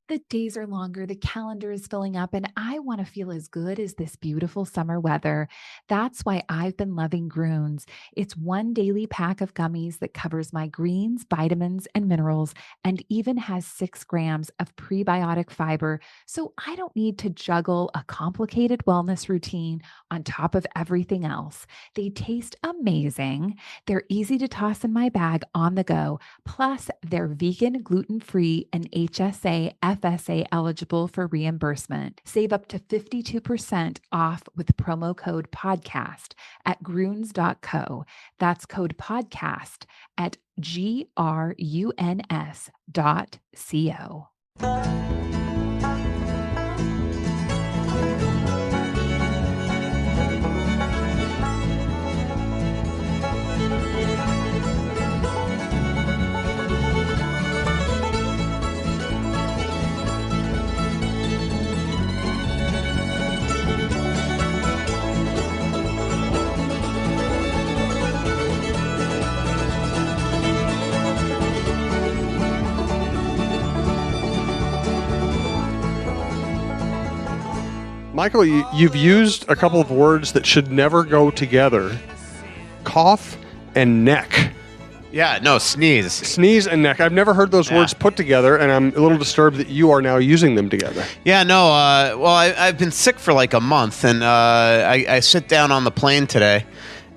The days are longer, the calendar is filling up, and I want to feel as good as this beautiful summer weather. That's why I've been loving Groons. It's one daily pack of gummies that covers my greens, vitamins, and minerals, and even has 6 grams of prebiotic fiber. So I don't need to juggle a complicated wellness routine on top of everything else. They taste amazing. They're easy to toss in my bag on the go. Plus, they're vegan, gluten-free, and HSA, FSA eligible for reimbursement. Save up to 52% off with promo code podcast at gruns.co. That's code podcast at gruns.co. Michael, you've used a couple of words that should never go together. Cough and neck. Yeah, no, sneeze. Sneeze and neck. I've never heard those words put together, and I'm a little disturbed that you are now using them together. Yeah, no, I've been sick for like a month, and I sit down on the plane today,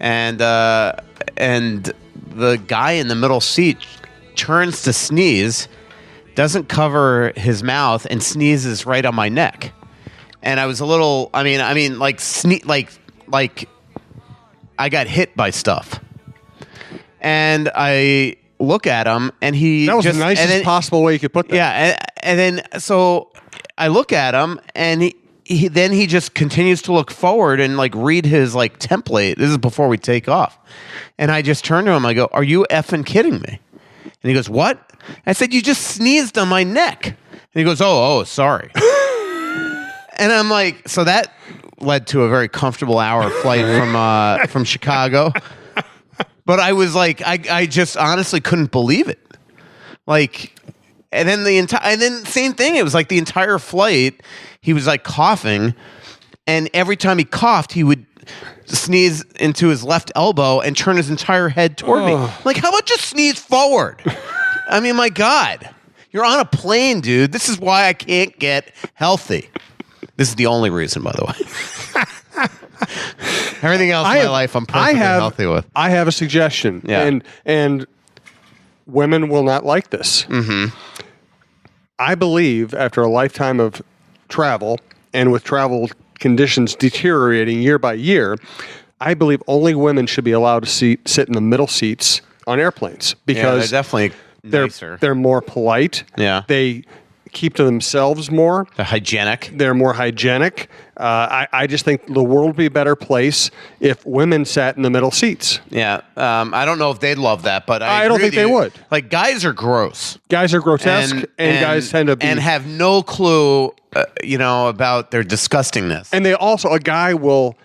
and the guy in the middle seat turns to sneeze, doesn't cover his mouth, and sneezes right on my neck. And I was a little, like I got hit by stuff. And I look at him, and that was the nicest possible way you could put that. Yeah, and then so I look at him, and he just continues to look forward and like read his like template. This is before we take off, and I just turn to him. I go, "Are you effing kidding me?" And he goes, "What?" I said, "You just sneezed on my neck." And he goes, "Oh, sorry." And I'm like, so that led to a very comfortable hour flight from Chicago. But I was like, I just honestly couldn't believe it. Like, and then same thing. It was like the entire flight, he was like coughing, and every time he coughed, he would sneeze into his left elbow and turn his entire head toward me. Like, how about just sneeze forward? I mean, my God, you're on a plane, dude. This is why I can't get healthy. This is the only reason, by the way. Everything else in my life, I'm perfectly healthy with. I have a suggestion, and women will not like this. Mm-hmm. I believe after a lifetime of travel, and with travel conditions deteriorating year by year, I believe only women should be allowed to sit in the middle seats on airplanes because they're definitely nicer. They're more polite. Yeah. They keep to themselves more. They're hygienic. They're more hygienic. I just think the world would be a better place if women sat in the middle seats. Yeah. I don't know if they'd love that, but I don't think they would. Like, guys are gross. Guys are grotesque, and guys tend to be... And have no clue, about their disgustingness. And they also, a guy will...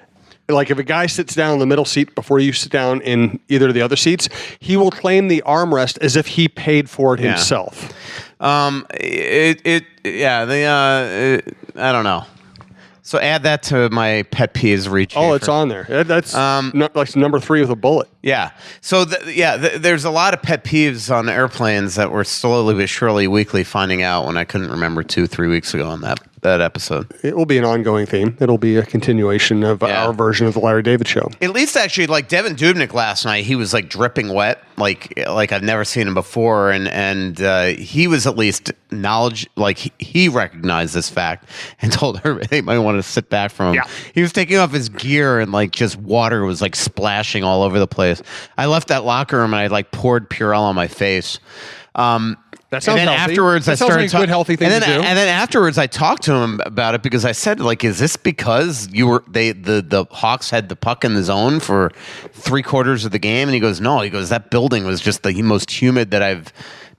Like, if a guy sits down in the middle seat before you sit down in either of the other seats, he will claim the armrest as if he paid for it himself. I don't know. So add that to my pet peeves. It's on there. That's like number 3 with a bullet. Yeah. So there's a lot of pet peeves on airplanes that we're slowly but surely weekly finding out when I couldn't remember 2-3 weeks ago on that episode. It will be an ongoing theme. It'll be a continuation of our version of the Larry David Show. At least actually, like Devin Dubnyk last night, he was like dripping wet, like I've never seen him before, and he was at least he recognized this fact and told everybody they might want to sit back from him. Yeah. He was taking off his gear and like just water was like splashing all over the place. I left that locker room and I like poured Purell on my face. That sounds healthy. Afterwards, that sounds like a good healthy thing to do. And then afterwards, I talked to him about it because I said, like, is this because the Hawks had the puck in the zone for 3/4 of the game? And he goes, no. He goes, that building was just the most humid that I've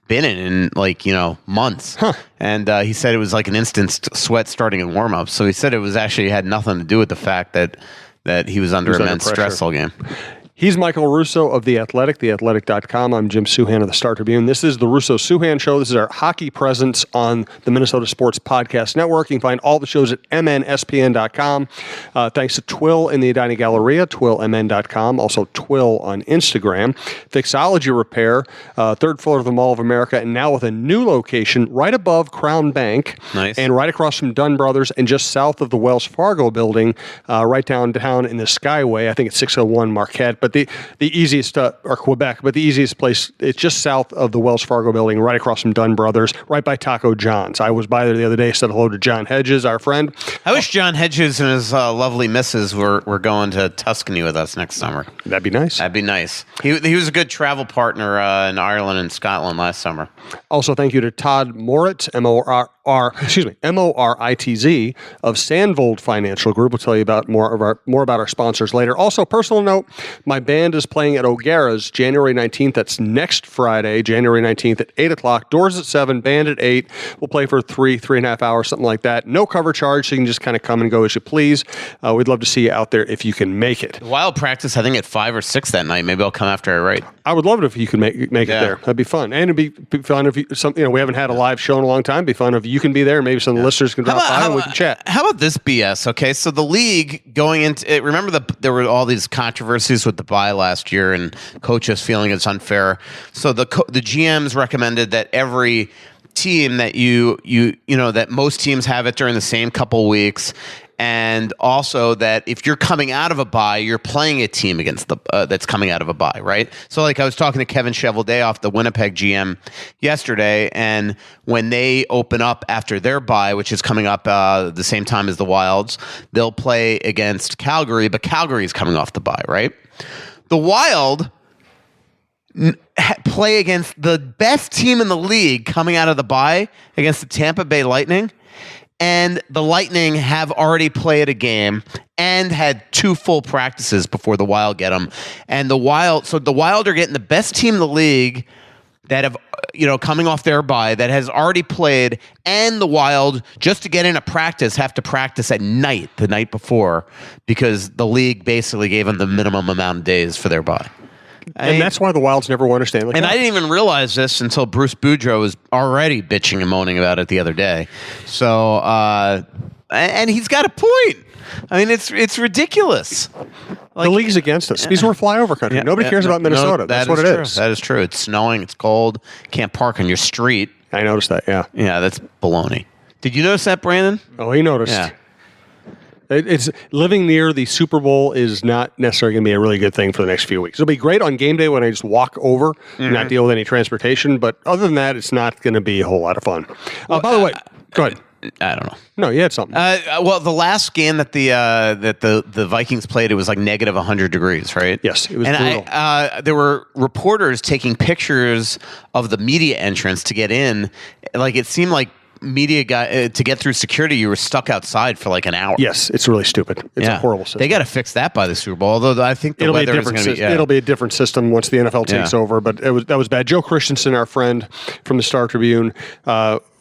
been in months. Huh. And he said it was like an instant sweat starting in warm-ups. So he said it was actually had nothing to do with the fact that he was under immense stress all game. He's Michael Russo of The Athletic, theathletic.com. I'm Jim Souhan of the Star Tribune. This is the Russo-Souhan Show. This is our hockey presence on the Minnesota Sports Podcast Network. You can find all the shows at mnspn.com. Thanks to Twill in the Edina Galleria, twillmn.com. Also Twill on Instagram. Fixology Repair, third floor of the Mall of America, and now with a new location right above Crown Bank. Nice. And right across from Dunn Brothers and just south of the Wells Fargo building, right downtown in the Skyway. I think it's 601 Marquette. But the easiest, or Quebec, but the easiest place, it's just south of the Wells Fargo building, right across from Dunn Brothers, right by Taco John's. I was by there the other day, said hello to John Hedges, our friend. I wish John Hedges and his lovely missus were going to Tuscany with us next summer. That'd be nice. That'd be nice. He was a good travel partner in Ireland and Scotland last summer. Also, thank you to Todd Moritz, Moritz of Sandvold Financial Group. We'll tell you about more about our sponsors later. Also, personal note, my band is playing at O'Gara's January 19th. That's next Friday, January 19th at 8 o'clock. Doors at 7, band at 8. We'll play for 3.5 hours, something like that. No cover charge, so you can just kind of come and go as you please. We'd love to see you out there if you can make it. Wild practice, I think, at 5 or 6 that night. Maybe I'll come after I write. I would love it if you could make it there. That'd be fun. And it'd be fun if we haven't had a live show in a long time. It'd be fun if you can be there. Maybe some of the listeners can drop by and we can chat. How about this BS? Okay, so the league going into it, remember there were all these controversies with the bye last year and coaches feeling it's unfair. So the GMs recommended that every team that that most teams have it during the same couple weeks. And also that if you're coming out of a bye, you're playing a team against that's coming out of a bye, right? So like I was talking to Kevin Cheveldayoff, the Winnipeg GM, yesterday, and when they open up after their bye, which is coming up the same time as the Wilds, they'll play against Calgary, but Calgary is coming off the bye, right? The Wild play against the best team in the league coming out of the bye against the Tampa Bay Lightning. And the Lightning have already played a game and had 2 full practices before the Wild get them. And the Wild are getting the best team in the league that have, coming off their bye that has already played, and the Wild, just to get in a practice, have to practice at night, the night before, because the league basically gave them the minimum amount of days for their bye. And that's why the Wilds never won a Stanley Cup. And I didn't even realize this until Bruce Boudreau was already bitching and moaning about it the other day. So, and he's got a point. I mean, it's ridiculous. The league's against us because we're flyover country. Nobody cares about Minnesota. That's what it is. That is true. It's snowing. It's cold. Can't park on your street. I noticed that, yeah. Yeah, that's baloney. Did you notice that, Brandon? Oh, he noticed. Yeah. It's living near the Super Bowl is not necessarily going to be a really good thing for the next few weeks. It'll be great on game day when I just walk over and not deal with any transportation. But other than that, it's not going to be a whole lot of fun. By the way, go ahead. I don't know. No, you had something. Well, the last game that the Vikings played, it was like negative 100 degrees, right? Yes, it was brutal. There were reporters taking pictures of the media entrance to get in. Like it seemed like media guy to get through security, you were stuck outside for like an hour. Yes, it's really stupid. It's a horrible system. They got to fix that by the Super Bowl. Although I think the weather is going to be. It'll be a different system once the NFL takes over. But that was bad. Joe Christensen, our friend from the Star Tribune,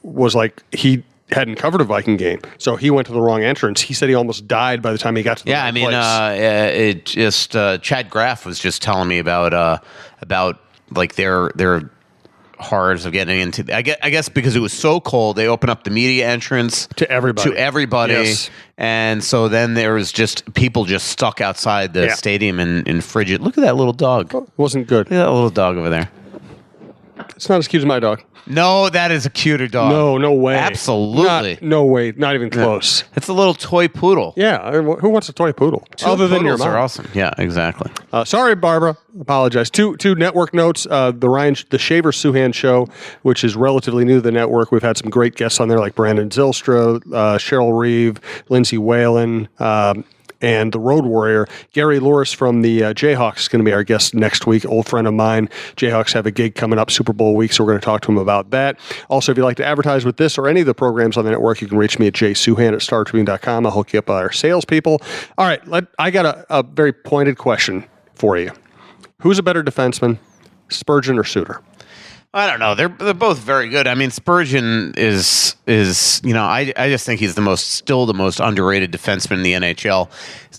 was like he hadn't covered a Viking game, so he went to the wrong entrance. He said he almost died by the time he got to the right place. Chad Graff was just telling me about like their horrors of getting into. I guess because it was so cold, they opened up the media entrance to everybody. Yes. And so then there was just people just stuck outside the stadium in frigid. Look at that little dog. It wasn't good. Look at that little dog over there. It's not as cute as my dog. No, that is a cuter dog. No way. Absolutely. No way. Not even close. It's a little toy poodle. Yeah. Who wants a toy poodle? Other than your mom. Are awesome. Yeah, exactly. Sorry, Barbara. Apologize. Two network notes. The Shaver Souhan Show, which is relatively new to the network. We've had some great guests on there like Brandon Zylstra, Cheryl Reeve, Lindsay Whalen, and the Road Warrior. Gary Louris from the Jayhawks is going to be our guest next week, old friend of mine. Jayhawks have a gig coming up Super Bowl week, so we're going to talk to him about that. Also, if you'd like to advertise with this or any of the programs on the network, you can reach me at jsouhan@startribune.com. I'll hook you up with our salespeople. All right, I got a very pointed question for you. Who's a better defenseman, Spurgeon or Suter? I don't know. They're both very good. I mean, Spurgeon is I just think he's still the most underrated defenseman in the NHL.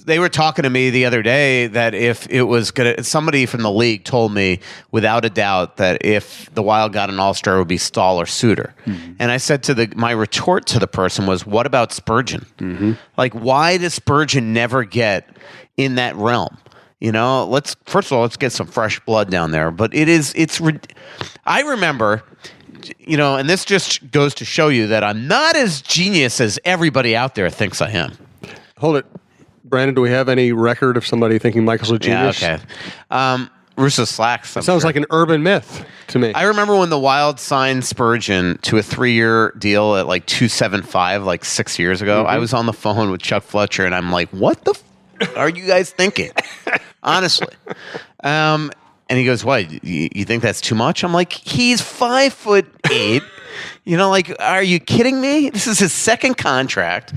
They were talking to me the other day that if it was somebody from the league told me without a doubt that if the Wild got an All-Star, it would be Stahl or Suter. Mm-hmm. And I said my retort to the person was, what about Spurgeon? Mm-hmm. Like, why does Spurgeon never get in that realm? First of all, let's get some fresh blood down there. But I remember, and this just goes to show you that I'm not as genius as everybody out there thinks I am. Hold it. Brandon, do we have any record of somebody thinking Michael's a genius? Yeah, okay. Russo-Souhan. Sounds like an urban myth to me. I remember when the Wild signed Spurgeon to a 3-year deal at like $275, like 6 years ago. Mm-hmm. I was on the phone with Chuck Fletcher, and I'm like, what the are you guys thinking? Honestly. And he goes, what, you think that's too much? I'm like, he's 5'8". Are you kidding me? This is his second contract.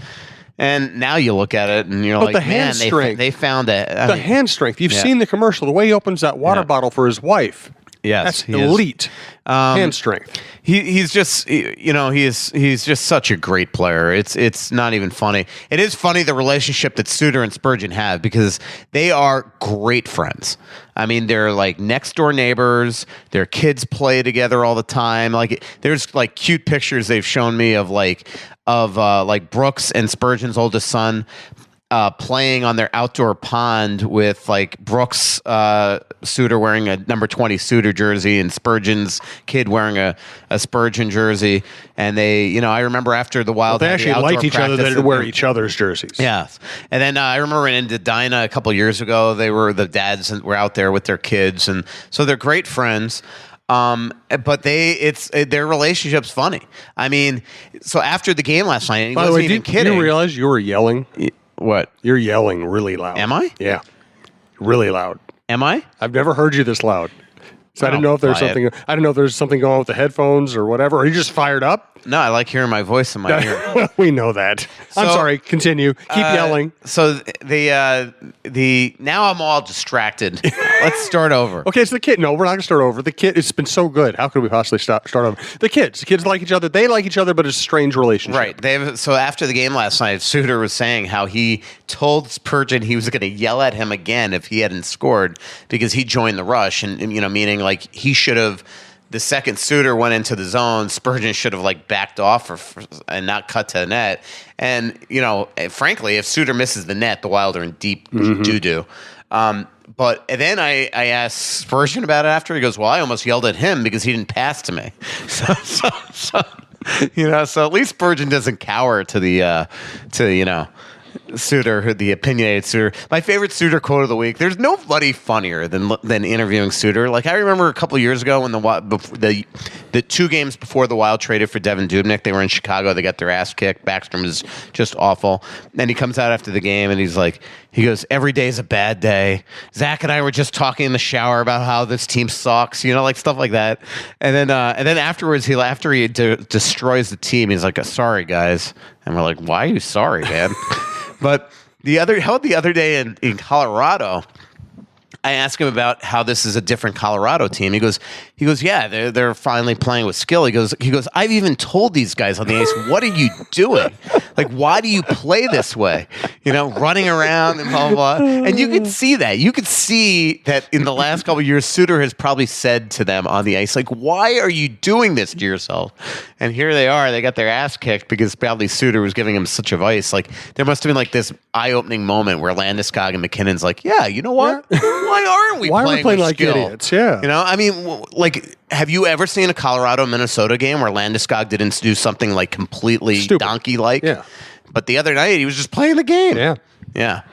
And now you look at it and you're the hand strength. They found it. The hand strength. You've seen the commercial, the way he opens that water bottle for his wife. Yes, that's elite hand strength. He's just he's just such a great player. It's not even funny. It is funny the relationship that Suter and Spurgeon have because they are great friends. I mean, they're like next door neighbors. Their kids play together all the time. Like there's like cute pictures they've shown me of Brooks and Spurgeon's oldest son playing on their outdoor pond with like Brooks Suter wearing a number 20 Suter jersey and Spurgeon's kid wearing a Spurgeon jersey. And they, I remember after the Wild, they actually liked each other. They didn't wear each other's jerseys. Yes. And then I remember in Edina a couple years ago, the dads were out there with their kids. And so they're great friends. But their relationship's funny. I mean, so after the game last night, he wasn't even kidding. Did you realize you were yelling? What? You're yelling really loud. Am I? Yeah. Really loud. Am I? I've never heard you this loud. So I didn't know if there's something. I didn't know if there's something going on with the headphones or whatever. Are you just fired up? No, I like hearing my voice in my ear. We know that. I'm sorry. Continue. Keep yelling. So the now I'm all distracted. Let's start over. Okay, it's the kid. No, we're not going to start over. The kid. It's been so good. How could we possibly start over? The kids. The kids like each other. They like each other, but it's a strange relationship. Right. So after the game last night, Suter was saying how he told Spurgeon he was going to yell at him again if he hadn't scored because he joined the rush, and meaning like he should have. The second Suter went into the zone, Spurgeon should have like backed off and not cut to the net. And frankly, if Suter misses the net, the Wild are in deep doo-doo. But then I asked Spurgeon about it after. He goes, "Well, I almost yelled at him because he didn't pass to me." So at least Spurgeon doesn't cower to the Suter, the opinionated Suter. My favorite Suter quote of the week. There's nobody funnier than interviewing Suter. Like I remember a couple of years ago when the 2 games before the Wild traded for Devin Dubnyk, they were in Chicago. They got their ass kicked. Backstrom is just awful. And he comes out after the game and he goes, "Every day is a bad day. Zach and I were just talking in the shower about how this team sucks." Like stuff like that. And then afterwards, after he destroys the team, he's like, "Sorry, guys." And we're like, "Why are you sorry, man?" But the other day in Colorado, I asked him about how this is a different Colorado team. He goes, yeah, they're finally playing with skill. He goes, I've even told these guys on the ice, what are you doing? Like, why do you play this way? Running around and blah, blah, blah. And you could see that. You could see that in the last couple of years, Suter has probably said to them on the ice, like, why are you doing this to yourself? And here they are. They got their ass kicked because probably Suter was giving him such advice. Like, there must have been like this eye-opening moment where Landeskog and McKinnon's like, yeah, you know what? Why aren't we playing like skill? Idiots? Yeah. I mean, like, have you ever seen a Colorado-Minnesota game where Landeskog didn't do something like completely donkey-like? Yeah. But the other night, he was just playing the game. Yeah. Yeah.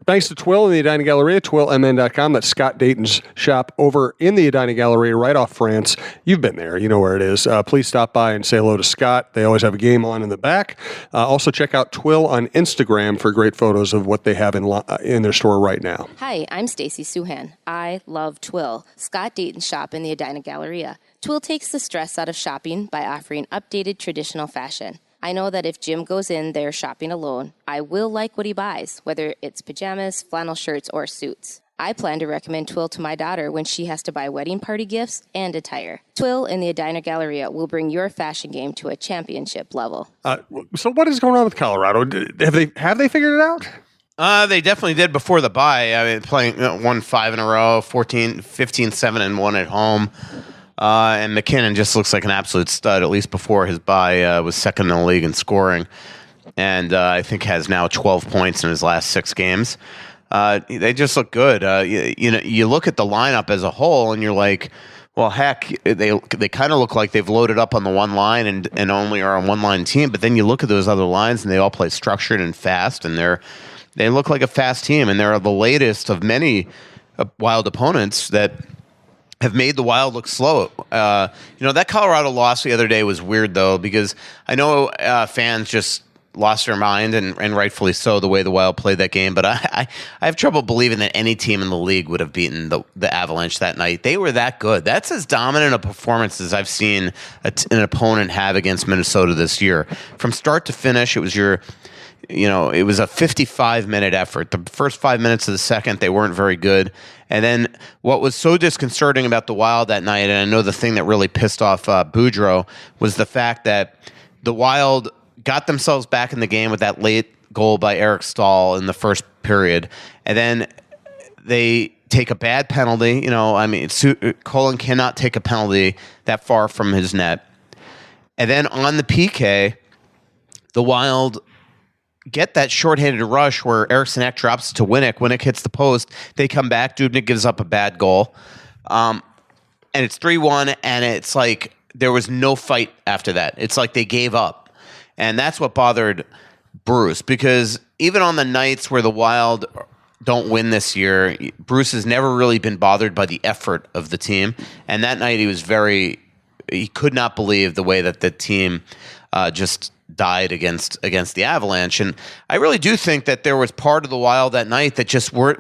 Thanks to Twill in the Edina Galleria, twillmn.com. That's Scott Dayton's shop over in the Edina Galleria, right off France. You've been there. You know where it is. Please stop by and say hello to Scott. They always have a game on in the back. Also, check out Twill on Instagram for great photos of what they have in their store right now. Hi, I'm Stacy Souhan. I love Twill, Scott Dayton's shop in the Edina Galleria. Twill takes the stress out of shopping by offering updated traditional fashion. I know that if Jim goes in there shopping alone, I will like what he buys, whether it's pajamas, flannel shirts, or suits. I plan to recommend Twill to my daughter when she has to buy wedding party gifts and attire. Twill in the Edina Galleria will bring your fashion game to a championship level. So what is going on with Colorado? Have they figured it out? They definitely did before the bye. I mean, playing won 5 in a row, 15-7-1 at home. And McKinnon just looks like an absolute stud, at least before his bye. Was second in the league in scoring. And I think has now 12 points in his last 6 games. They just look good. You look at the lineup as a whole, and you're like, well, heck, they kind of look like they've loaded up on the one line and only are a one-line team. But then you look at those other lines, and they all play structured and fast, and they look like a fast team, and they're the latest of many Wild opponents that have made the Wild look slow. That Colorado loss the other day was weird, though, because I know fans just lost their mind, and rightfully so, the way the Wild played that game. But I have trouble believing that any team in the league would have beaten the Avalanche that night. They were that good. That's as dominant a performance as I've seen an opponent have against Minnesota this year. From start to finish, it was it was a 55-minute effort. The first 5 minutes of the second, they weren't very good. And then what was so disconcerting about the Wild that night, and I know the thing that really pissed off Boudreau, was the fact that the Wild got themselves back in the game with that late goal by Eric Stahl in the first period. And then they take a bad penalty. Colin cannot take a penalty that far from his net. And then on the PK, the Wild get that shorthanded rush where Eriksson Ek drops to Winnick. Winnick hits the post. They come back. Dubnyk gives up a bad goal. And it's 3-1, and it's like there was no fight after that. It's like they gave up. And that's what bothered Bruce, because even on the nights where the Wild don't win this year, Bruce has never really been bothered by the effort of the team. And that night he could not believe the way that the team just died against the Avalanche. And I really do think that there was part of the Wild that night that just weren't,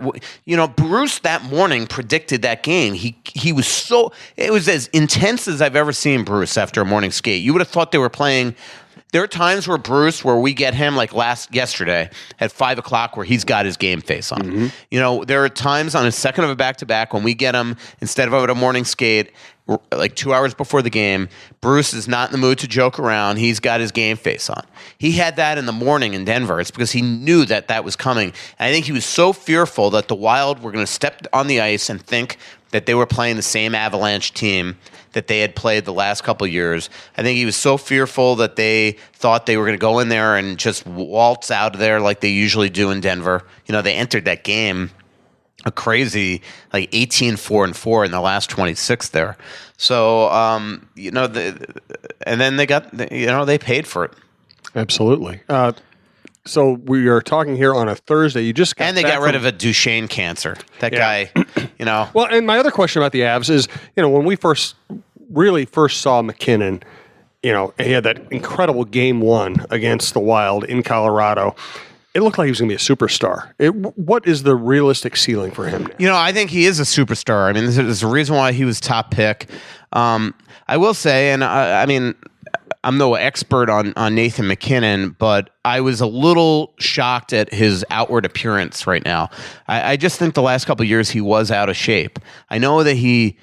Bruce that morning predicted that game. He was it was as intense as I've ever seen Bruce after a morning skate. You would have thought they were playing. There are times where we get him like yesterday at 5 o'clock where he's got his game face on. Mm-hmm. There are times on his second of a back-to-back when we get him, instead of at a morning skate, like 2 hours before the game, Bruce is not in the mood to joke around. He's got his game face on. He had that in the morning in Denver. It's because he knew that was coming. And I think he was so fearful that the Wild were going to step on the ice and think that they were playing the same Avalanche team that they had played the last couple of years. I think he was so fearful that they thought they were going to go in there and just waltz out of there like they usually do in Denver. They entered that game a crazy 18-4-4 in the last 26 there. So, and then they paid for it. Absolutely. So we are talking here on a Thursday. You just got and they got rid of a Duchenne cancer. That guy, Well, and my other question about the Avs is, when we first saw McKinnon, he had that incredible game 1 against the Wild in Colorado. It looked like he was going to be a superstar. What is the realistic ceiling for him now? I think he is a superstar. I mean, there's a reason why he was top pick. I will say, and I'm no expert on Nathan McKinnon, but I was a little shocked at his outward appearance right now. I just think the last couple of years he was out of shape. I know that he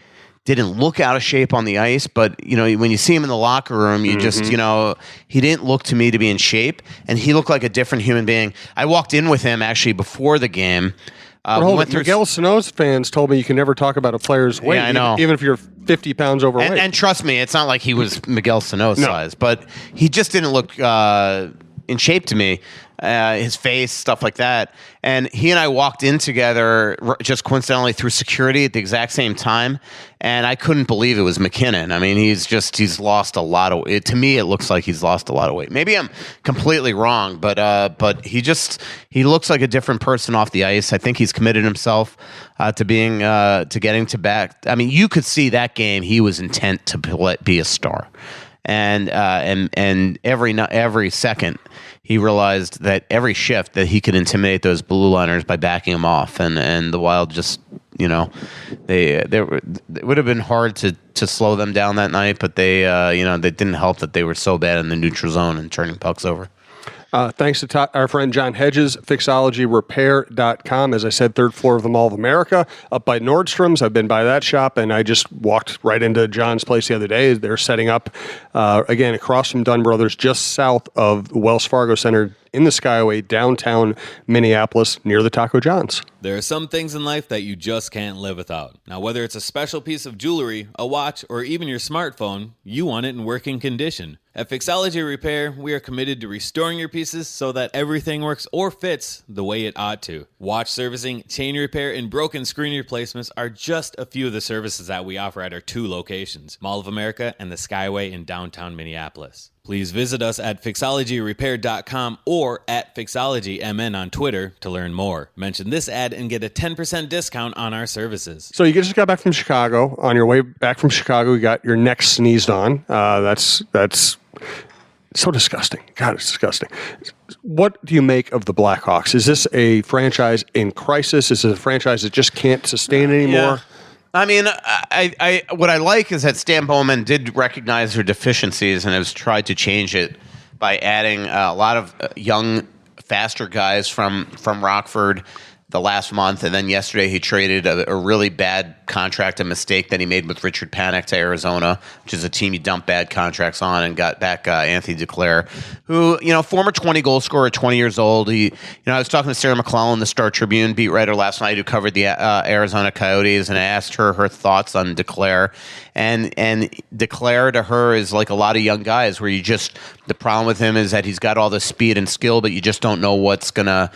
didn't look out of shape on the ice, but when you see him in the locker room, you just he didn't look to me to be in shape, and he looked like a different human being. I walked in with him actually before the game. Miguel Sano's fans told me you can never talk about a player's weight, I know. even if you're 50 pounds overweight. And trust me, it's not like he was Miguel Sano's size, but he just didn't look in shape to me. His face, stuff like that. And he and I walked in together just coincidentally through security at the exact same time. And I couldn't believe it was McKinnon. I mean, he's lost a lot of weight. To me, it looks like he's lost a lot of weight. Maybe I'm completely wrong, but he looks like a different person off the ice. I think he's committed himself to getting to back. I mean, you could see that game. He was intent to be a star. And every second he realized that every shift that he could intimidate those blue liners by backing them off, and the Wild just it would have been hard to slow them down that night, but they didn't help that they were so bad in the neutral zone and turning pucks over. Thanks to our friend John Hedges, fixologyrepair.com. As I said, third floor of the Mall of America, up by Nordstrom's. I've been by that shop, and I just walked right into John's place the other day. They're setting up, again, across from Dunn Brothers, just south of the Wells Fargo Center in the Skyway, downtown Minneapolis, near the Taco John's. There are some things in life that you just can't live without. Now, whether it's a special piece of jewelry, a watch, or even your smartphone, you want it in working condition. At Fixology Repair, we are committed to restoring your pieces so that everything works or fits the way it ought to. Watch servicing, chain repair, and broken screen replacements are just a few of the services that we offer at our 2 locations, Mall of America and the Skyway in downtown Minneapolis. Please visit us at fixologyrepair.com or at fixologymn on Twitter to learn more. Mention this ad and get a 10% discount on our services. So you just got back from Chicago. On your way back from Chicago, you got your neck sneezed on. That's so disgusting. God, it's disgusting. What do you make of the Blackhawks? Is this a franchise in crisis? Is it a franchise that just can't sustain anymore? Yeah. I mean, I what I like is that Stan Bowman did recognize their deficiencies and has tried to change it by adding a lot of young, faster guys from Rockford the last month, and then yesterday he traded a really bad contract, a mistake that he made with Richard Panik to Arizona, which is a team you dump bad contracts on, and got back Anthony Duclair, who, former 20 goal scorer, 20 years old. He, I was talking to Sarah McClellan, the Star Tribune beat writer last night, who covered the Arizona Coyotes, and I asked her thoughts on Duclair, and Duclair to her is like a lot of young guys, where the problem with him is that he's got all the speed and skill, but you just don't know what's gonna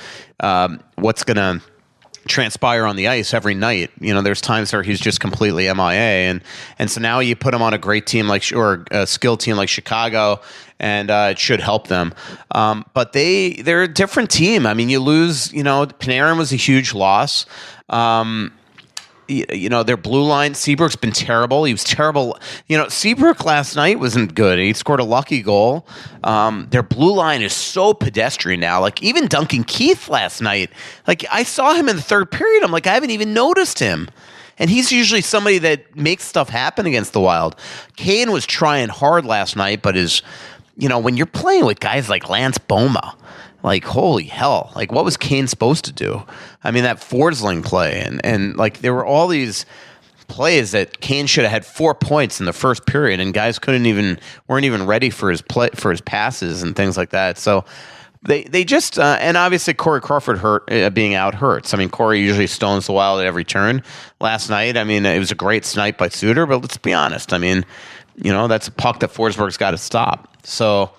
transpire on the ice every night. There's times where he's just completely MIA, and so now you put him on a great team or a skilled team like Chicago, and it should help them. But they're a different team. I mean, you lose. Panarin was a huge loss. Their blue line, Seabrook's been terrible. He was terrible. Seabrook last night wasn't good. He scored a lucky goal. Their blue line is so pedestrian now. Like, even Duncan Keith last night, I saw him in the third period. I'm like, I haven't even noticed him. And he's usually somebody that makes stuff happen against the Wild. Kane was trying hard last night, but when you're playing with guys like Lance Boma, holy hell. What was Kane supposed to do? I mean, that Forsling play, and there were all these plays that Kane should have had 4 points in the first period, and guys weren't even ready for his passes and things like that. So they just and obviously Corey Crawford being out hurts. I mean, Corey usually stones the Wild at every turn. Last night, I mean, it was a great snipe by Suter, but let's be honest. I mean, that's a puck that Forsberg's got to stop. So.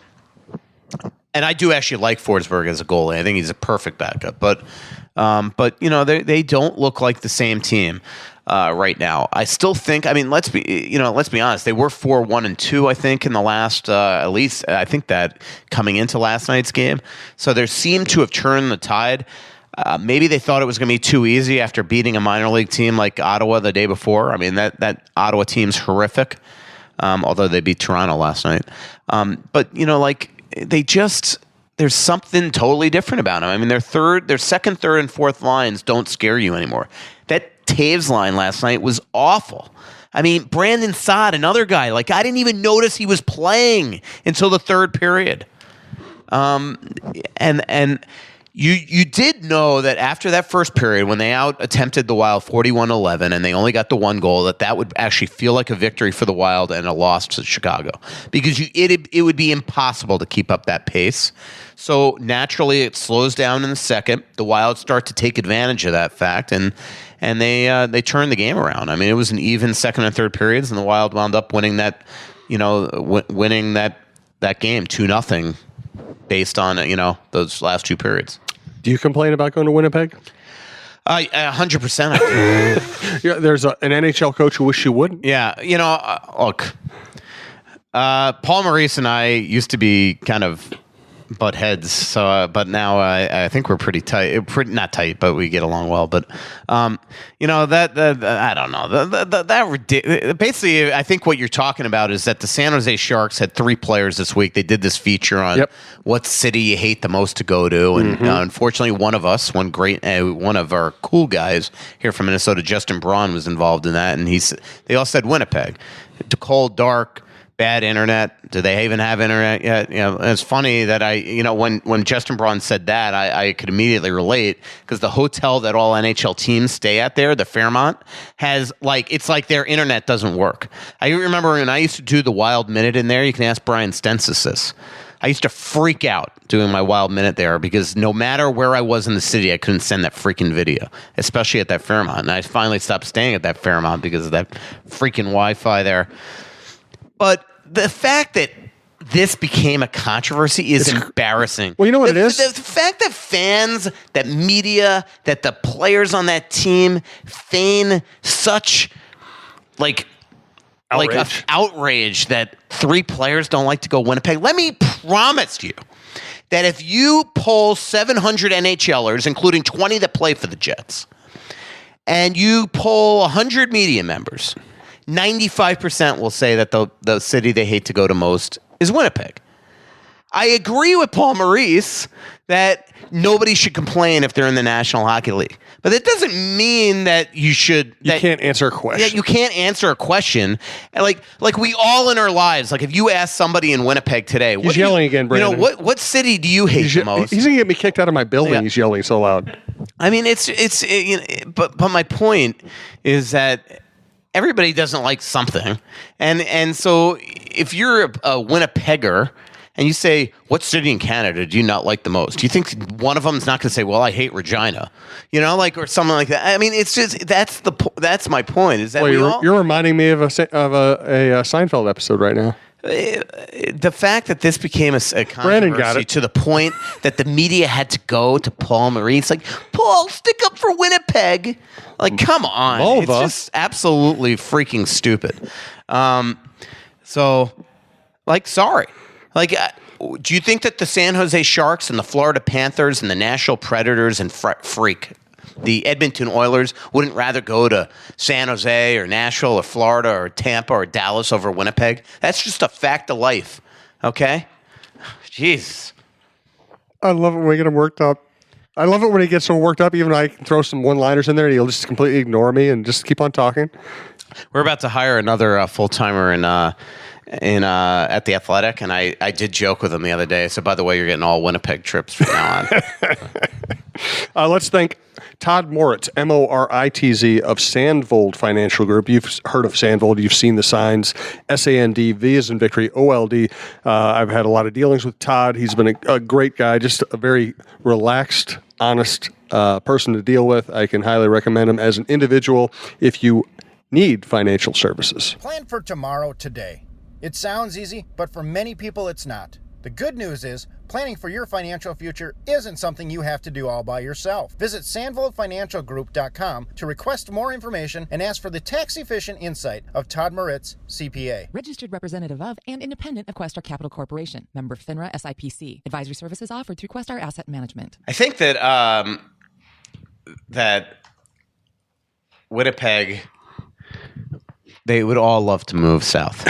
And I do actually like Forsberg as a goalie. I think he's a perfect backup. But they don't look like the same team right now. I still think. I mean, let's be honest. They were 4-1-2. I think in the last at least. I think that coming into last night's game. So they seemed to have turned the tide. Maybe they thought it was going to be too easy after beating a minor league team like Ottawa the day before. I mean, that Ottawa team's horrific. Although they beat Toronto last night. But there's something totally different about them. I mean, their second, third, and fourth lines don't scare you anymore. That Taves line last night was awful. I mean, Brandon Saad, another guy, I didn't even notice he was playing until the third period. And you did know that after that first period, when they out-attempted the Wild 41-11 and they only got the one goal, that would actually feel like a victory for the Wild and a loss to Chicago. Because it would be impossible to keep up that pace. So naturally, it slows down in the second. The Wild start to take advantage of that fact, and they turn the game around. I mean, it was an even second and third periods, and the Wild wound up winning that game 2-0 based on those last two periods. Do you complain about going to Winnipeg? 100% I do. Yeah, there's an NHL coach who wish you wouldn't. Yeah, look, Paul Maurice and I used to be kind of butt heads. So, but now I think we're pretty tight. Not tight, but we get along well. But I don't know. Basically, I think what you're talking about is that the San Jose Sharks had 3 players this week. They did this feature on what city you hate the most to go to, and unfortunately, one of our cool guys here from Minnesota, Justin Braun, was involved in that, and they all said Winnipeg. Cold, dark, bad internet. Do they even have internet yet? It's funny that when Justin Braun said that, I could immediately relate because the hotel that all NHL teams stay at there, the Fairmont, has it's like their internet doesn't work. I remember when I used to do the Wild Minute in there. You can ask Brian Stensis this. I used to freak out doing my Wild Minute there because no matter where I was in the city, I couldn't send that freaking video, especially at that Fairmont. And I finally stopped staying at that Fairmont because of that freaking Wi-Fi there. But the fact that this became a controversy is embarrassing. Well, you know what it is? The fact that fans, that media, that the players on that team feign such outrage that 3 players don't like to go Winnipeg. Let me promise you that if you poll 700 NHLers, including 20 that play for the Jets, and you poll 100 media members, 95% will say that the city they hate to go to most is Winnipeg. I agree with Paul Maurice that nobody should complain if they're in the National Hockey League. But that doesn't mean that you should... You can't answer a question. Yeah, you can't answer a question. And like we all in our lives, like if you ask somebody in Winnipeg today... He's yelling again, Brandon. What city do you hate the most? He's going to get me kicked out of my building. Yeah. He's yelling so loud. I mean, but my point is that... Everybody doesn't like something. And so if you're a Winnipegger and you say, what city in Canada do you not like the most? Do you think one of them is not going to say, well, I hate Regina? Or something like that. I mean, it's just, that's my point. Is that you're reminding me of a Seinfeld episode right now. The fact that this became a controversy to the point that the media had to go to Paul Maurice, like, Paul, stick up for Winnipeg. Like, come on. Volva. It's just absolutely freaking stupid. Sorry. Do you think that the San Jose Sharks and the Florida Panthers and the Nashville Predators and the Edmonton Oilers wouldn't rather go to San Jose or Nashville or Florida or Tampa or Dallas over Winnipeg? That's just a fact of life, okay? Jeez. I love it when we get him worked up. I love it when he gets so worked up, even though I can throw some one-liners in there and he'll just completely ignore me and just keep on talking. We're about to hire another full-timer at the Athletic, and I did joke with him the other day. So, by the way, you're getting all Winnipeg trips from now on. Let's thank Todd Moritz, Moritz of Sandvold Financial Group. You've heard of Sandvold. You've seen the signs. SAND, V as in victory, OLD. I've had a lot of dealings with Todd. He's been a great guy, just a very relaxed, honest person to deal with. I can highly recommend him as an individual if you need financial services. Plan for tomorrow today. It sounds easy, but for many people it's not. The good news is, planning for your financial future isn't something you have to do all by yourself. Visit sandvoldfinancialgroup.com to request more information and ask for the tax-efficient insight of Todd Moritz, CPA. Registered representative of and independent of Questar Capital Corporation. Member FINRA SIPC. Advisory services offered through Questar Asset Management. I think that that Winnipeg, they would all love to move south.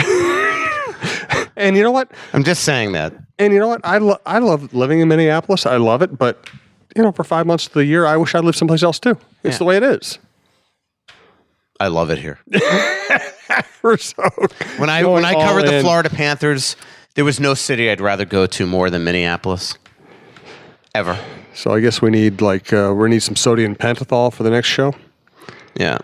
And you know what? I'm just saying that. And you know what? I love living in Minneapolis. I love it. But, for 5 months of the year, I wish I lived someplace else too. It's the way it is. I love it here. Russo. When I covered the Florida Panthers, there was no city I'd rather go to more than Minneapolis. Ever. So I guess we need some sodium pentothal for the next show. Yeah.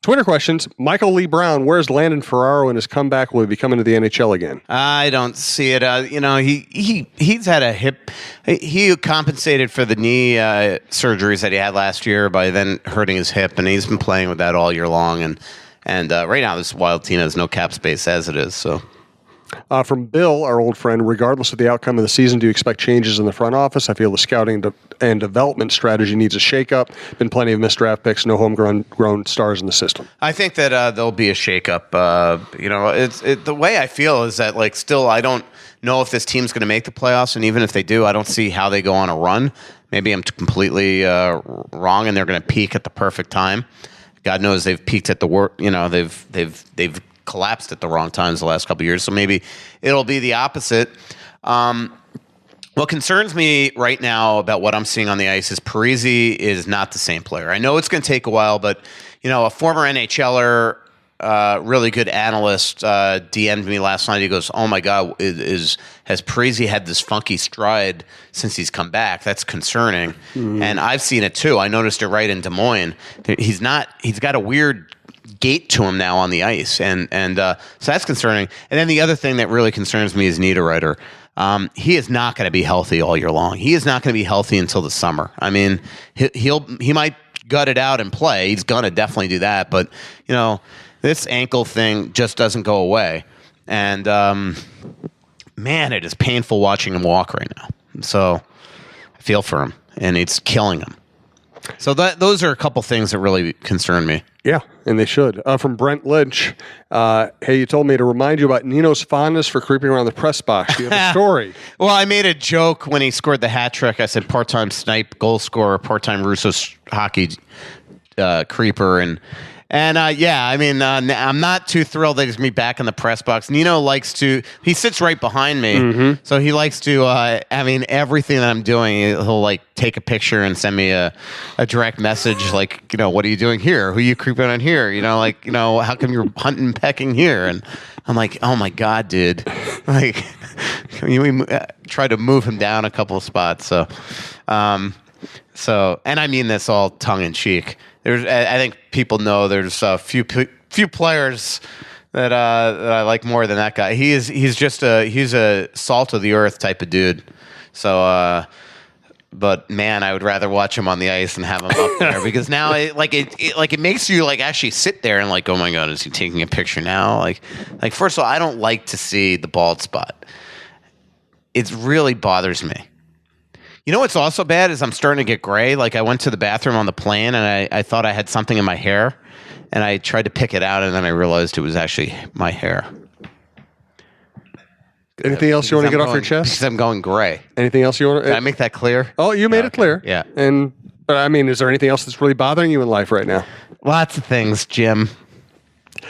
Twitter questions. Michael Lee Brown, where's Landon Ferraro in his comeback? Will he be coming to the NHL again? I don't see it. He's had a hip. He compensated for the knee surgeries that he had last year by then hurting his hip, and he's been playing with that all year long. And right now, this Wild team has no cap space as it is. So. From Bill, our old friend, regardless of the outcome of the season, do you expect changes in the front office? I feel the scouting and development strategy needs a shakeup. Been plenty of missed draft picks, no homegrown stars in the system. I think that there'll be a shakeup. The way I feel is that still I don't know if this team's going to make the playoffs, and even if they do, I don't see how they go on a run. Maybe I'm completely wrong, and they're going to peak at the perfect time. God knows they've peaked at the worst. They've collapsed at the wrong times the last couple of years, so maybe it'll be the opposite. What concerns me right now about what I'm seeing on the ice is Parise is not the same player. I know it's going to take a while, but a former NHLer really good analyst DM'd me last night. He goes, "Oh my God, has Parise had this funky stride since he's come back? That's concerning." And I've seen it too. I noticed it right in Des Moines. He's got a weird gait to him now on the ice, and so that's concerning. And then the other thing that really concerns me is Niederreiter. He is not going to be healthy all year long. He is not going to be healthy until the summer. I mean, he might gut it out and play. He's going to definitely do that. But, this ankle thing just doesn't go away. And, man, it is painful watching him walk right now. So I feel for him, and it's killing him. So those are a couple things that really concern me. Yeah, and they should. From Brent Lynch, hey, you told me to remind you about Nino's fondness for creeping around the press box. Do you have a story? Well, I made a joke when he scored the hat trick. I said part-time snipe, goal scorer, part-time Russo hockey creeper, and yeah, I mean, I'm not too thrilled that he's going to be back in the press box. Nino he sits right behind me, so he likes to, everything that I'm doing, he'll take a picture and send me a direct message like, what are you doing here? Who are you creeping on here? How come you're hunting and pecking here? And I'm like, oh my God, dude. We try to move him down a couple of spots. So, and I mean this all tongue in cheek. I think people know there's a few players that I like more than that guy. He's a salt of the earth type of dude. So, but man, I would rather watch him on the ice and have him up there because now it makes you actually sit there and oh my God, is he taking a picture now? Like first of all, I don't like to see the bald spot. It really bothers me. You know what's also bad is I'm starting to get gray. I went to the bathroom on the plane and I thought I had something in my hair and I tried to pick it out and then I realized it was actually my hair. Anything else you want to get off your chest? Because I'm going gray. Anything else you want to... Did I make that clear? Oh, you made it clear. Yeah. But I mean, is there anything else that's really bothering you in life right now? Lots of things, Jim.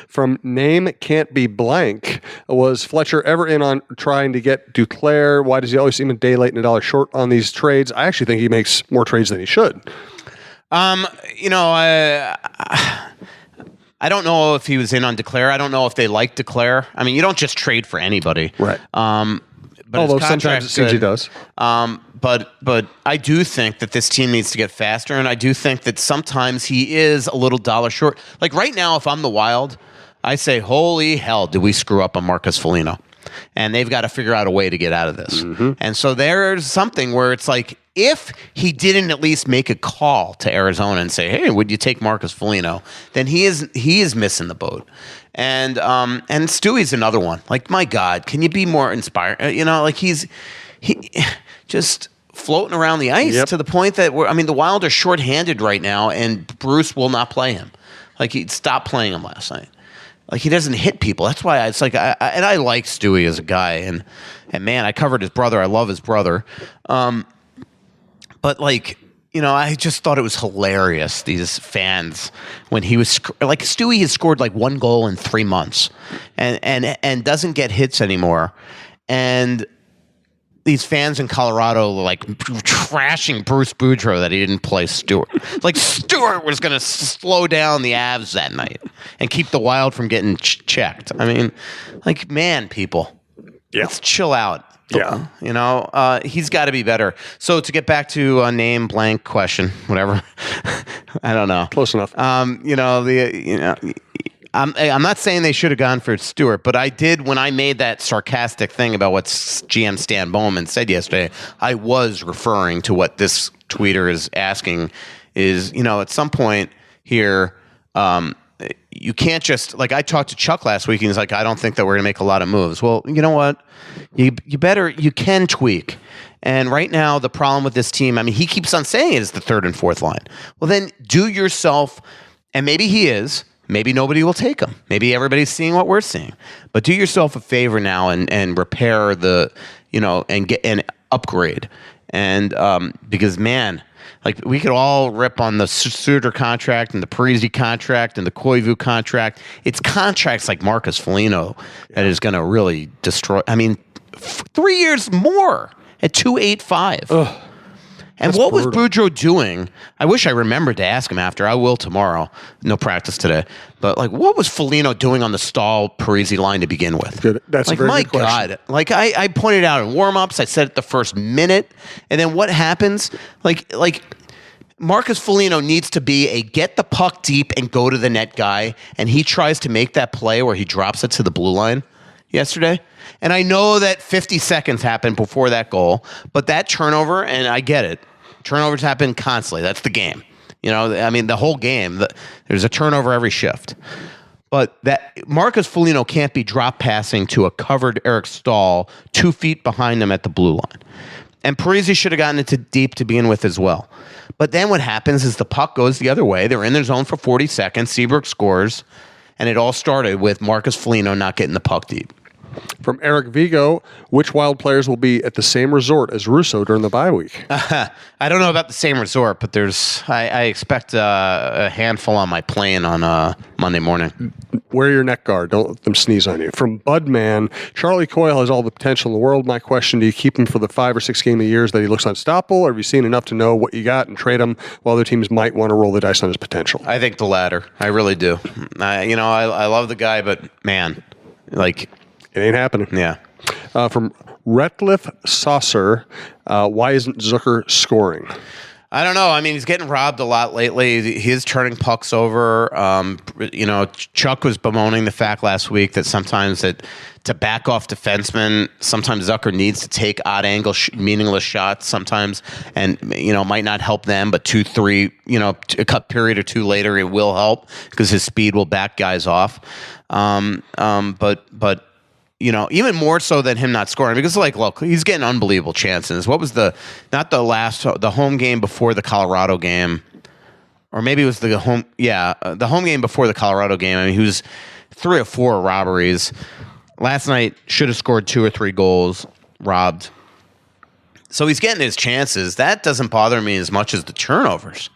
From Name Can't Be Blank, was Fletcher ever in on trying to get Duclair? Why does he always seem a day late and a dollar short on these trades? I actually think he makes more trades than he should. I don't know if he was in on Duclair. I don't know if they like Duclair. I mean, you don't just trade for anybody. Right. But although sometimes it seems he does. But I do think that this team needs to get faster, and I do think that sometimes he is a little dollar short. Right now, if I'm the Wild, I say, holy hell, did we screw up on Marcus Foligno? And they've got to figure out a way to get out of this. And so there's something where it's if he didn't at least make a call to Arizona and say, hey, would you take Marcus Foligno? Then he is missing the boat. And Stewie's another one. My God, can you be more inspired? He just floating around the ice to the point that the Wild are shorthanded right now, and Bruce will not play him. He stopped playing him last night. He doesn't hit people. That's why it's I like Stewie as a guy, and man, I covered his brother. I love his brother. But I just thought it was hilarious, these fans, when he was Stewie has scored 1 goal in 3 months and doesn't get hits anymore. And these fans in Colorado trashing Bruce Boudreau that he didn't play Stewart. Stewart was going to slow down the Avs that night and keep the Wild from getting checked. I mean, man, people, let's chill out. Yeah. He's got to be better. So to get back to a name blank question, whatever, I don't know. Close enough. I'm not saying they should have gone for Stewart, but I did when I made that sarcastic thing about what GM Stan Bowman said yesterday. I was referring to what this tweeter is asking is, at some point here, you can't just I talked to Chuck last week and he's I don't think that we're going to make a lot of moves. Well, you know what? You can tweak. And right now, the problem with this team, he keeps on saying it is the third and fourth line. Well, then do yourself, and maybe he is. Maybe nobody will take him. Maybe everybody's seeing what we're seeing. But do yourself a favor now and repair and get an upgrade. And because, man, we could all rip on the Suter contract and the Parise contract and the Koivu contract. It's contracts like Marcus Foligno that is going to really destroy. 3 years more at $285. And That's what was brutal. Boudreaux doing? I wish I remembered to ask him after. I will tomorrow. No practice today. But, like, what was Foligno doing on the stall Parise line to begin with? Good. That's like, a very my good question. God. Like, I pointed out in warm-ups. I said it the first minute. And then what happens? Like Marcus Foligno needs to be a get the puck deep and go to the net guy. And he tries to make that play where he drops it to the blue line yesterday. And I know that 50 seconds happened before that goal, but that turnover, and I get it, turnovers happen constantly. That's the game. You know, I mean, the whole game, there's a turnover every shift. But that Marcus Foligno can't be drop passing to a covered Eric Staal 2 feet behind him at the blue line. And Parise should have gotten into deep to begin with as well. But then what happens is the puck goes the other way. They're in their zone for 40 seconds. Seabrook scores. And it all started with Marcus Foligno not getting the puck deep. From Eric Vigo, which Wild players will be at the same resort as Russo during the bye week? I don't know about the same resort, but I expect a handful on my plane on Monday morning. Wear your neck guard. Don't let them sneeze on you. From Budman, Charlie Coyle has all the potential in the world. My question, do you keep him for the 5 or 6 game of years that he looks unstoppable, or have you seen enough to know what you got and trade him while other teams might want to roll the dice on his potential? I think the latter. I really do. I love the guy, but man, like... It ain't happening. Yeah. From Retliff Saucer, why isn't Zucker scoring? I don't know. I mean, he's getting robbed a lot lately. He is turning pucks over. Chuck was bemoaning the fact last week that sometimes to back off defensemen, sometimes Zucker needs to take odd angle, meaningless shots sometimes, and might not help them, but 2-3, a cut period or two later, it will help because his speed will back guys off. But even more so than him not scoring, because look, he's getting unbelievable chances. What was the home game before the Colorado game, or maybe it was the home game before the Colorado game. I mean, he was 3 or 4 robberies. Last night should have scored 2 or 3 goals, robbed. So he's getting his chances. That doesn't bother me as much as the turnovers.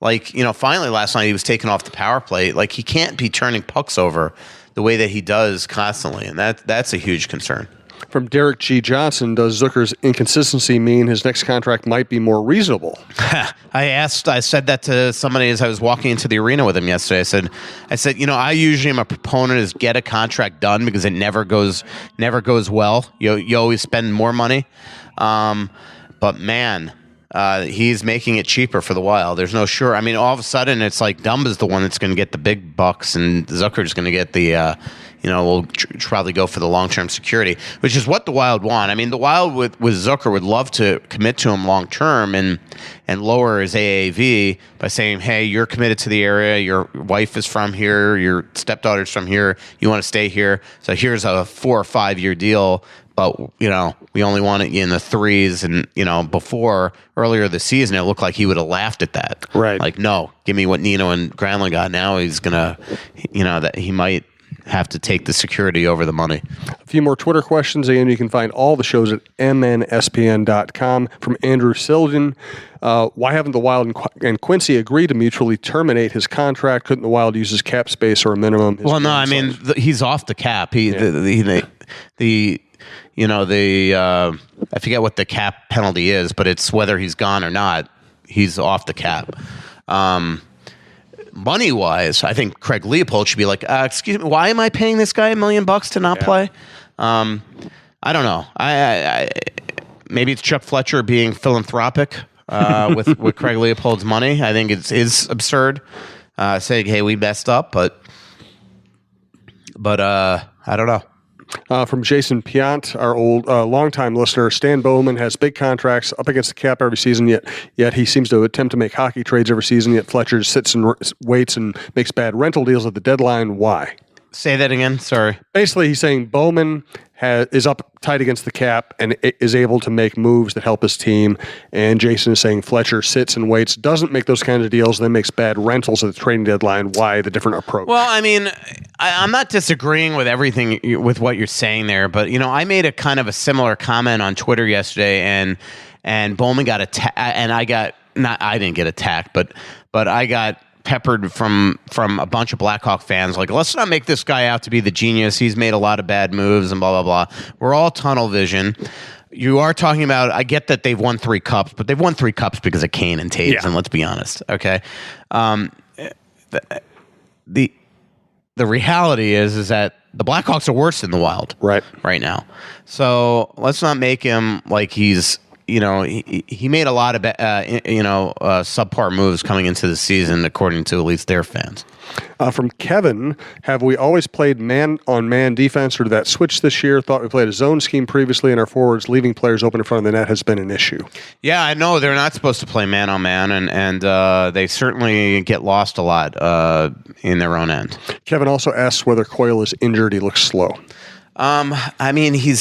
Finally last night he was taken off the power play. He can't be turning pucks over the way that he does constantly, and that's a huge concern. From Derek G. Johnson, does Zucker's inconsistency mean his next contract might be more reasonable? I said that to somebody as I was walking into the arena with him yesterday. I said, I usually am a proponent is get a contract done because it never goes well. You always spend more money. But man, he's making it cheaper for the Wild. There's no sure. I mean, all of a sudden, it's like Dumba's the one that's going to get the big bucks, and Zucker's going to get the, will probably go for the long-term security, which is what the Wild want. I mean, the Wild with Zucker would love to commit to him long-term and lower his AAV by saying, hey, you're committed to the area, your wife is from here, your stepdaughter's from here, you want to stay here, so here's a 4 or 5 year deal. But, we only wanted you in the 3s. And, before earlier this season, it looked like he would have laughed at that. Right. Like, no, give me what Nino and Granlund got. Now he's going to, that he might have to take the security over the money. A few more Twitter questions, and you can find all the shows at mnspn.com. From Andrew Silden, why haven't the Wild and Quincy agreed to mutually terminate his contract? Couldn't the Wild use his cap space or a minimum? Well, no, I mean, he's off the cap. I forget what the cap penalty is, but it's whether he's gone or not, he's off the cap. Money-wise, I think Craig Leopold should be like, excuse me, why am I paying this guy $1 million to not play? I don't know. I maybe it's Chuck Fletcher being philanthropic with Craig Leopold's money. I think it is absurd saying, hey, we messed up, but I don't know. From Jason Piant, our old longtime listener, Stan Bowman has big contracts up against the cap every season, yet he seems to attempt to make hockey trades every season, yet Fletcher sits and waits and makes bad rental deals at the deadline. Why? Say that again. Sorry. Basically, he's saying Bowman is up tight against the cap and is able to make moves that help his team. And Jason is saying Fletcher sits and waits, doesn't make those kinds of deals, then makes bad rentals at the trading deadline. Why the different approach? Well, I mean, I'm not disagreeing with everything with what you're saying there, but I made a kind of a similar comment on Twitter yesterday, and Bowman got attacked, and I didn't get attacked, but I got peppered from a bunch of Blackhawk fans, like, let's not make this guy out to be the genius. He's made a lot of bad moves and blah, blah, blah. We're all tunnel vision. you are talking about. I get that they've won 3 cups, but they've won 3 cups because of Kane and Taves. Yeah. And let's be honest, okay. The reality is that the Blackhawks are worse than the Wild right now. So let's not make him like he's. He made a lot of subpar moves coming into the season, according to at least their fans. From Kevin, have we always played man-on-man defense, or did that switch this year? Thought we played a zone scheme previously, and our forwards leaving players open in front of the net has been an issue. Yeah, I know they're not supposed to play man-on-man, and they certainly get lost a lot in their own end. Kevin also asks whether Coyle is injured. He looks slow. I mean, he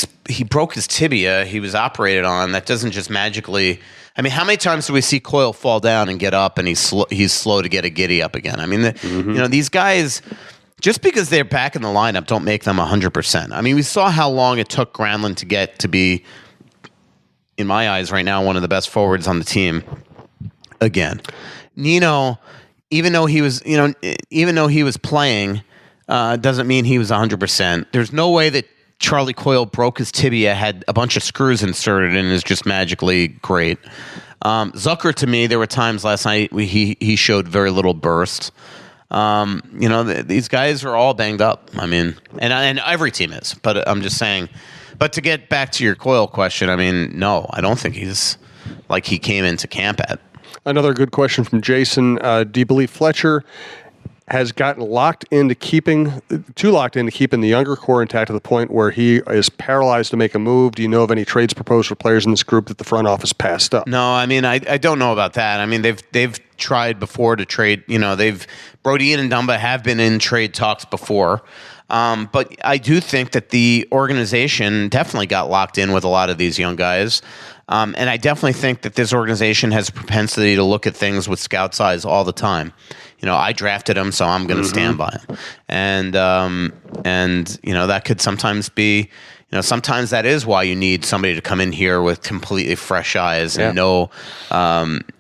broke his tibia. He was operated on. That doesn't just magically. I mean, how many times do we see Coyle fall down and get up, and he's slow to get a giddy up again? I mean, these guys, just because they're back in the lineup, don't make them 100%. I mean, we saw how long it took Granlund to get to be, in my eyes, right now, one of the best forwards on the team. Again, Nino, even though he was playing. Doesn't mean he was 100%. There's no way that Charlie Coyle broke his tibia, had a bunch of screws inserted, and is just magically great. Zucker, to me, there were times last night he showed very little burst. These guys are all banged up. I mean, and every team is. But I'm just saying. But to get back to your Coyle question, I mean, no, I don't think he's like he came into camp at. Another good question from Jason. Do you believe Fletcher has gotten too locked into keeping the younger core intact to the point where he is paralyzed to make a move? Do you know of any trades proposed for players in this group that the front office passed up? No, I mean, I don't know about that. I mean, they've tried before to trade. Brody and Dumba have been in trade talks before. But I do think that the organization definitely got locked in with a lot of these young guys. And I definitely think that this organization has a propensity to look at things with scout's eyes all the time. I drafted him, so I'm going to stand by him. And that could sometimes be, sometimes that is why you need somebody to come in here with completely fresh eyes and no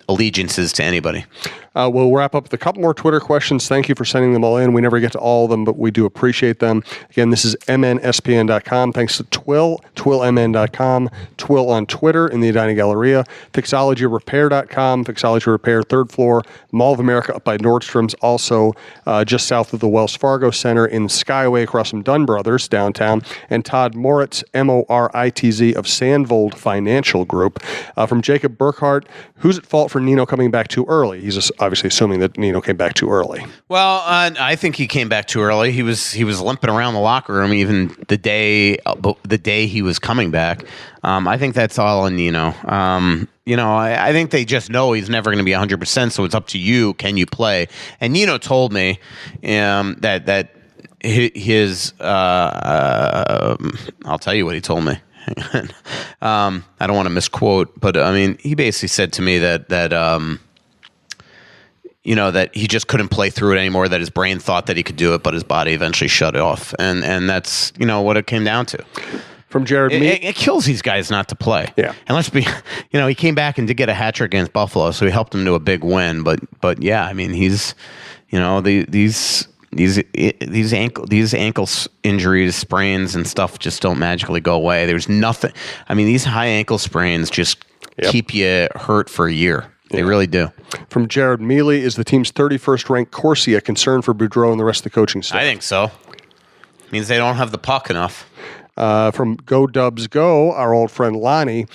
allegiances to anybody. We'll wrap up with a couple more Twitter questions. Thank you for sending them all in. We never get to all of them, but we do appreciate them. Again, this is mnspn.com. Thanks to Twill, twillmn.com, Twill on Twitter in the Edina Galleria, fixologyrepair.com, Fixology Repair, 3rd floor, Mall of America up by Nordstrom's, also just south of the Wells Fargo Center in Skyway across from Dunn Brothers downtown, and Todd Moritz, Moritz, of Sandvold Financial Group. From Jacob Burkhart, who's at fault for Nino coming back too early? He's obviously assuming that Nino came back too early. Well, I think he came back too early. He was limping around the locker room even the day he was coming back. I think that's all on Nino. I think they just know he's never going to be 100%, so it's up to you. Can you play? And Nino told me that his I'll tell you what he told me. I don't want to misquote, but I mean, he basically said to me that he just couldn't play through it anymore, that his brain thought that he could do it, but his body eventually shut it off. And that's, what it came down to. From Jared it kills these guys not to play. Yeah. And let's be, he came back and did get a hat trick against Buffalo, so he helped them to a big win. But yeah, I mean, he's, these ankle injuries, sprains and stuff just don't magically go away. There's nothing. I mean, these high ankle sprains just keep you hurt for a year. They really do. From Jared Mealy, is the team's 31st ranked Corsi a concern for Boudreau and the rest of the coaching staff? I think so. Means they don't have the puck enough. From Go Dubs Go, our old friend Lonnie,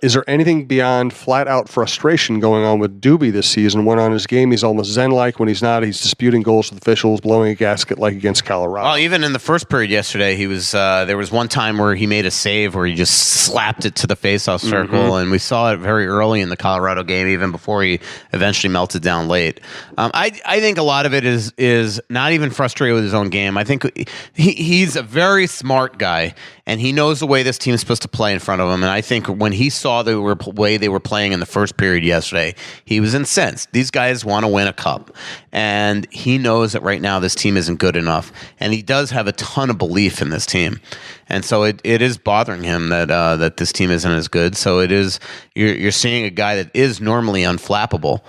is there anything beyond flat-out frustration going on with Doobie this season? When on his game, he's almost zen-like. When he's not, he's disputing goals with officials, blowing a gasket like against Colorado. Well, even in the first period yesterday, he was. There was one time where he made a save where he just slapped it to the faceoff circle, and we saw it very early in the Colorado game, even before he eventually melted down late. I think a lot of it is not even frustrated with his own game. I think he's a very smart guy, and he knows the way this team is supposed to play in front of him. And I think when he saw the way they were playing in the first period yesterday, he was incensed. These guys want to win a cup, and he knows that right now this team isn't good enough. And he does have a ton of belief in this team, and so it is bothering him that this team isn't as good. So it is you're seeing a guy that is normally unflappable,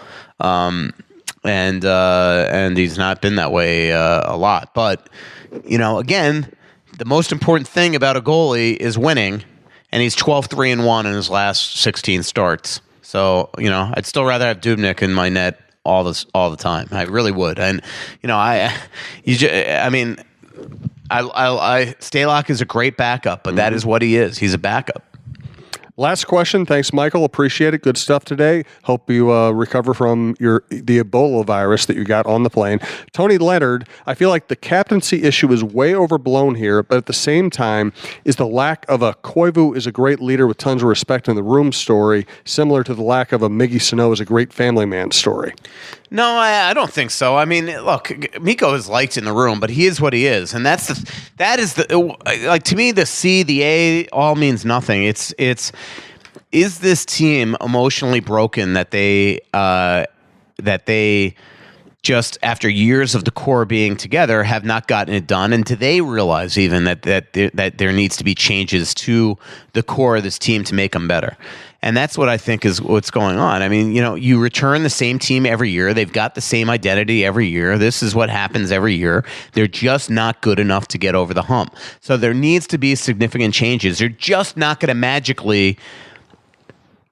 and he's not been that way a lot. But again, the most important thing about a goalie is winning. and he's 12-3-1 in his last 16 starts. So, I'd still rather have Dubnyk in my net all the time. I really would. And, Stalock is a great backup, but that is what he is. He's a backup. Last question. Thanks, Michael. Appreciate it. Good stuff today. Hope you recover from the Ebola virus that you got on the plane. Tony Leonard, I feel like the captaincy issue is way overblown here, but at the same time, is the lack of a Koivu is a great leader with tons of respect in the room story, similar to the lack of a Miggy Sano is a great family man story? No, I don't think so. I mean, look, Mikko is liked in the room, but he is what he is, and to me, the C, the A, all means nothing. Is this team emotionally broken that they just after years of the core being together have not gotten it done, and do they realize even that there needs to be changes to the core of this team to make them better? And that's what I think is what's going on. I mean, you return the same team every year. They've got the same identity every year. This is what happens every year. They're just not good enough to get over the hump. So there needs to be significant changes. They're just not going to magically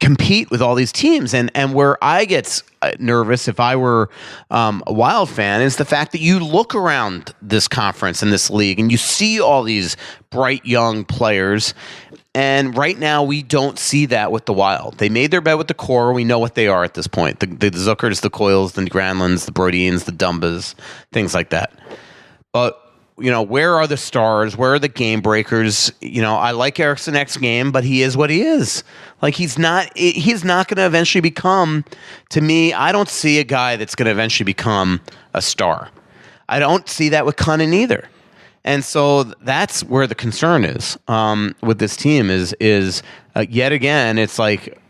compete with all these teams. And where I get nervous if I were a Wild fan is the fact that you look around this conference and this league and you see all these bright young players. And right now, we don't see that with the Wild. They made their bet with the core. We know what they are at this point. The Zuckers, the Coyles, the Granlunds, the Brodins, the Dumbas, things like that. But, where are the stars? Where are the game breakers? I like Eriksson Ek's game, but he is what he is. Like, he's not going to eventually become, to me, I don't see a guy that's going to eventually become a star. I don't see that with Cunnin either. And so that's where the concern is with this team is yet again, it's like,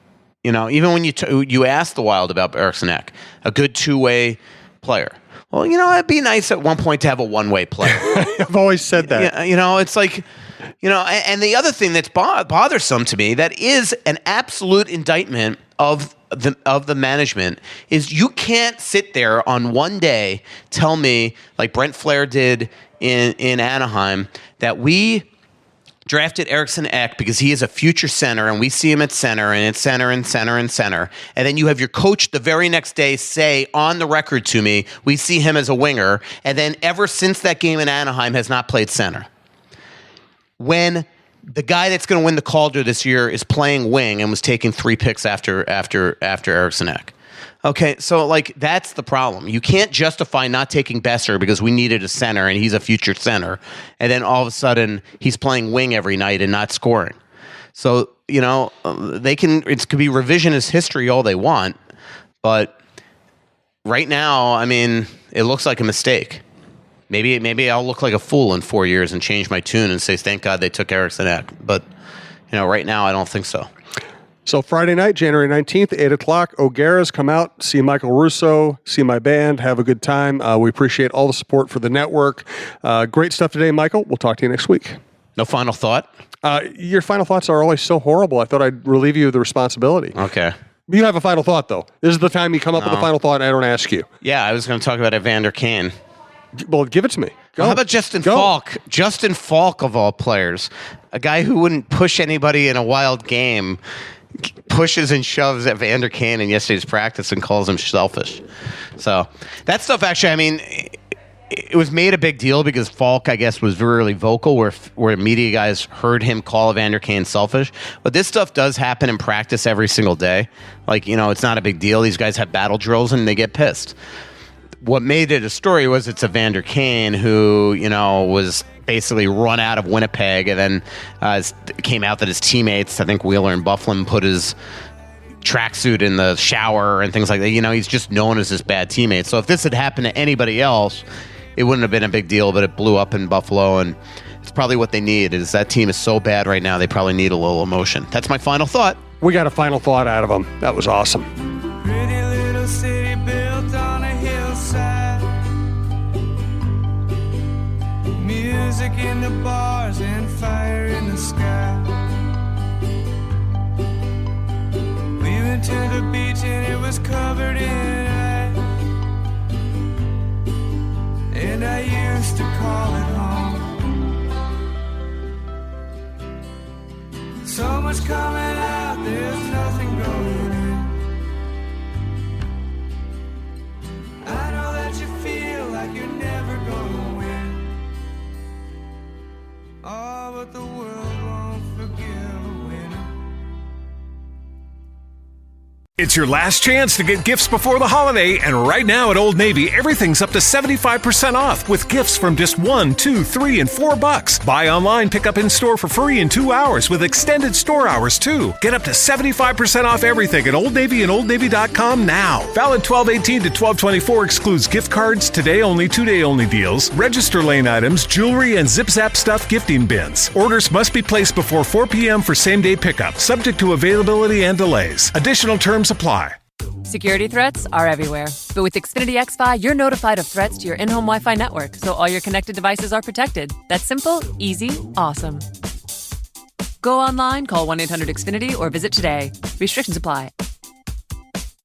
even when you ask the Wild about Eriksson Ek, a good two-way player. Well, it'd be nice at one point to have a one-way player. I've always said that. It's like, and the other thing that's bothersome to me that is an absolute indictment of the management is you can't sit there on one day tell me, like Brent Flair did in Anaheim, that we drafted Eriksson Ek because he is a future center and we see him at center and at center and center and center. And then you have your coach the very next day say on the record to me, we see him as a winger. And then ever since that game in Anaheim has not played center. When the guy that's going to win the Calder this year is playing wing and was taking 3 picks after Eriksson Ek. Okay, so that's the problem. You can't justify not taking Besser because we needed a center and he's a future center, and then all of a sudden he's playing wing every night and not scoring. So it could be revisionist history all they want, but right now, I mean, it looks like a mistake. Maybe I'll look like a fool in 4 years and change my tune and say, thank God they took Eriksson Ek. But right now, I don't think so. So Friday night, January 19th, 8 o'clock, O'Gara's, come out, see Michael Russo, see my band, have a good time. We appreciate all the support for the network. Great stuff today, Michael. We'll talk to you next week. No final thought? Your final thoughts are always so horrible. I thought I'd relieve you of the responsibility. Okay. You have a final thought, though. This is the time you come up with a final thought and I don't ask you. Yeah, I was going to talk about Evander Kane. Well, give it to me. Go. Well, how about Justin Falk? Justin Falk, of all players. A guy who wouldn't push anybody in a Wild game pushes and shoves at Evander Kane in yesterday's practice and calls him selfish. So that stuff, actually, I mean, it was made a big deal because Falk, I guess, was really vocal where media guys heard him call Evander Kane selfish. But this stuff does happen in practice every single day. It's not a big deal. These guys have battle drills and they get pissed. What made it a story was it's Evander Kane who, was basically run out of Winnipeg, and then came out that his teammates, I think Wheeler and Bufflin, put his tracksuit in the shower and things like that. He's just known as this bad teammate. So if this had happened to anybody else, it wouldn't have been a big deal, but it blew up in Buffalo, and it's probably what they need. Is that team is so bad right now, they probably need a little emotion. That's my final thought. We got a final thought out of them. That was awesome. Pretty little city built on a hillside. Music in the bars and fire in the sky. We went to the beach and it was covered in ice. And I used to call it home. So much It's your last chance to get gifts before the holiday, and right now at Old Navy, everything's up to 75% off with gifts from just $1, $2, $3, and $4. Buy online, pick up in store for free in 2 hours with extended store hours too. Get up to 75% off everything at Old Navy and OldNavy.com now. Valid 12/18 to 12/24, excludes gift cards, today only, 2-day only deals, register lane items, jewelry, and Zip Zap Stuff gifting bins. Orders must be placed before 4 p.m. for same-day pickup, subject to availability and delays. Additional terms apply. Security threats are everywhere. But with Xfinity XFi, you're notified of threats to your in-home Wi-Fi network, so all your connected devices are protected. That's simple, easy, awesome. Go online, call 1-800-XFINITY, or visit today. Restrictions apply.